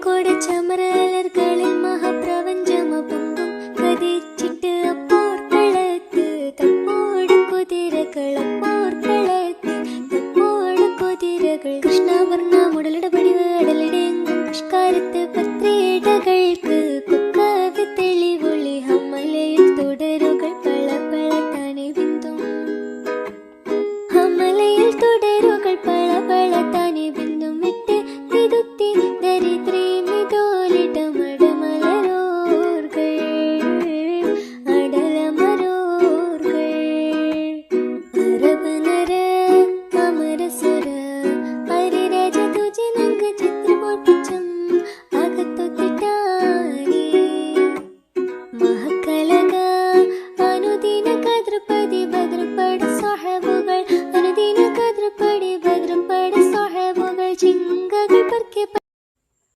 കോട ചമരലർകളിൽ മഹാപ്രപഞ്ചമപൊങ്കും കതിച്ചിട്ട് അപ്പോർക്കളത്ത് തപ്പോട് കുതിരകളപ്പോർക്കളത്ത് തപ്പോട് കുതിരകൾ കൃഷ്ണവർണ്ണ മുടലിടപടിവ് അടലിടെങ്കും പുഷ്കാരത്ത് പത്രേടകൾക്ക് കൊക്കവി തെളിവൊളി ഹമ്മലയിൽ തുടരുകൾ പള പള താനെ ബിന്ദും ഹമ്മലയിൽ തുടരുകൾ പള പള താനെ ബിന്ദും വിട്ട് തിരുത്തി ദരിദ്രേ